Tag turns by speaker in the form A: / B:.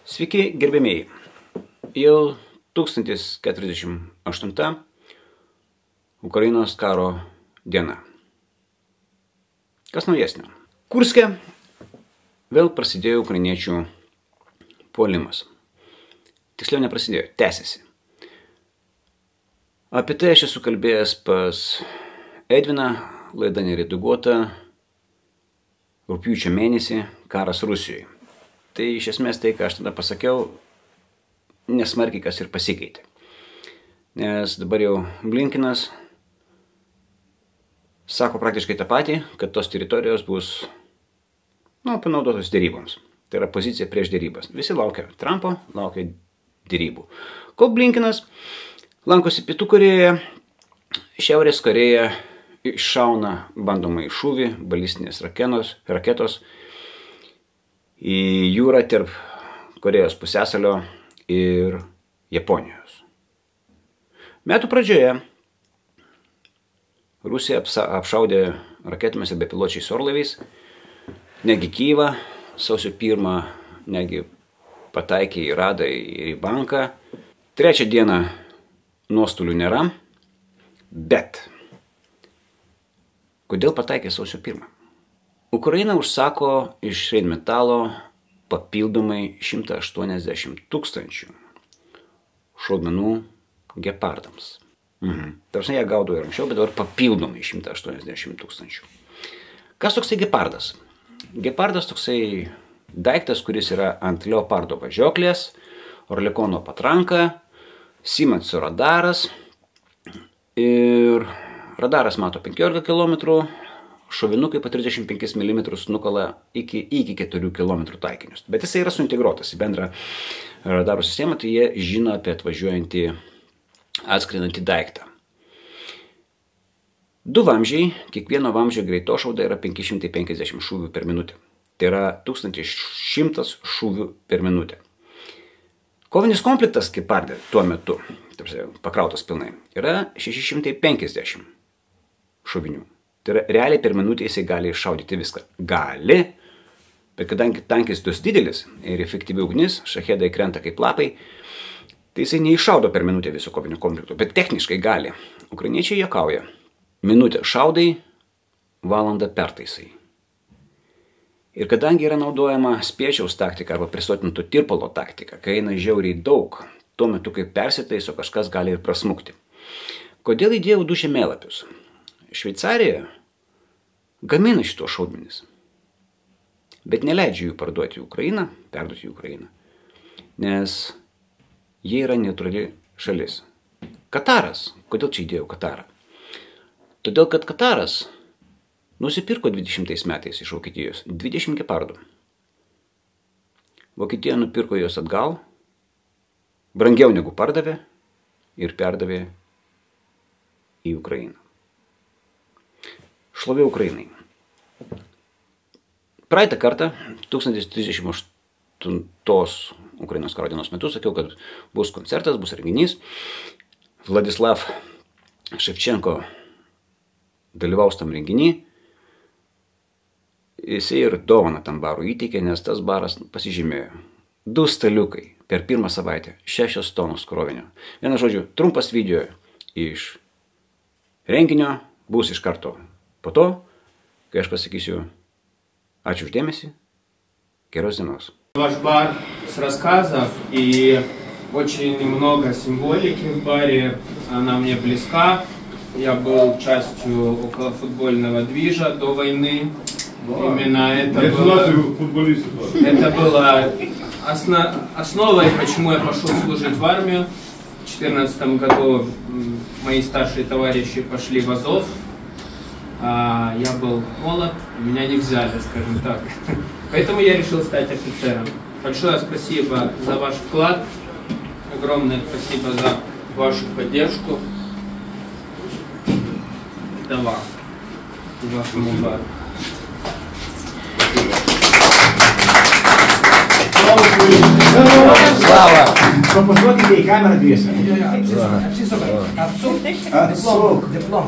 A: Sveiki, gerbėmėjai. Jau 1048 Ukrainos karo diena. Kas naujesnio? Kurske vėl prasidėjo ukrainiečių puolimas. Tiksliau neprasidėjo, tęsiasi. Apie tai aš esu kalbėjęs pas Edviną, laida neredaguota, rugpjūčio mėnesį, karas Rusijoje. Tai iš esmės tai, ką aš tada pasakiau, nesmarkiai kas ir pasikeitė. Nes dabar jau Blinkenas sako praktiškai tą patį, kad tos teritorijos bus panaudotos deryboms. Tai yra pozicija prieš derybas. Visi laukia Trumpo, laukia derybų. Kol Blinkenas lankosi Pietų Korėjoje, Šiaurės Korėja iššauna bandomąjį šūvį, balistinės raketos į jūrą tarp Korėjos pusiasalio ir Japonijos. Metų pradžioje Rusija apšaudė raketomis ir bepiločiais orlaiviais, negi Kyjivą, sausio 1, negi pataikė į Radą ir į banką. Trečią dieną nuostolių nėra, bet kodėl pataikė sausio 1? Ukraina užsako iš Rheinmetalo papildomai 180 000 šaudmenų gepardams. Tarsi jie gaudavo ir anksčiau, bet dabar papildomai 180 000. Kas toksai gepardas? Gepardas toksai daiktas, kuris yra ant leopardo važiuoklės, orlikono patranka, Siemenso radaras ir radaras mato 15 km, šovinukai po 35 mm nukala iki 4 km taikinius. Bet jisai yra suintegruotas į bendrą radarų sistemą, tai jie žino apie atvažiuojantį atskridantį daiktą. 2 vamzdžiai, kiekvieno vamzdžio greitošauda yra 550 šūvių per minutę. Tai yra 1100 šūvių per minutę. Kovinis konfliktas gepardė tuo metu, pakrautas pilnai, yra 650 šovinių. Tai yra realiai per minutę jisai gali iššaudyti viską. Gali, bet kadangi tankis dos didelis ir efektyvi ugnis, šachedai krenta kaip lapai, tai jisai neiššaudo per minutę viso kovinio konflikto, bet techniškai gali. Ukrainiečiai juokauja. Minutę šaudai, valandą pertaisai. Ir kadangi yra naudojama spiečiaus taktika arba prisotinto tirpalo taktika, kai eina žiauriai daug, tuo metu kaip persitaiso, kažkas gali ir prasmukti. Kodėl įdėjau 2 žemėlapius? Šveicarija gamina šitos šaudmenis, bet neleidžia jų parduoti į Ukrainą, perduoti į Ukrainą, nes jie yra neutrali šalis. Kataras. Kodėl čia įdėjau Katarą? Todėl, kad Kataras nusipirko 20 metais iš Vokietijos 20 gepardų. Vokietija nupirko juos atgal, brangiau negu pardavė ir perdavė į Ukrainą. Šlovė Ukrainai. Praeitą kartą, 1038 Ukrainos karo dienos metu, sakiau, kad bus koncertas, bus renginys. Vladislav Ševčenko dalyvaus tam renginį. Jisai ir dovaną tam barui įteikė, nes tas baras pasižymėjo. 2 staliukai per 1 savaitę, 6 tonos krovinio. Vienu žodžiu, trumpas video iš renginio bus iš karto po to, kai aš pasakysiu ačiū už дėмesį, geros dienos.
B: Ваш бар с рассказов и очень много символики в баре, она мне близка. Я был частью околофутбольного движа до войны. Именно это было основой, почему я пошел служить в армию. В 2014 году мои старшие товарищи пошли в Азов. Я был молод, меня не взяли, скажем так. Поэтому я решил стать офицером. Большое спасибо за ваш вклад. Огромное спасибо за вашу поддержку. Это вам и вашему бару.
C: Слава! Пропозоки камера две.
D: Диплом.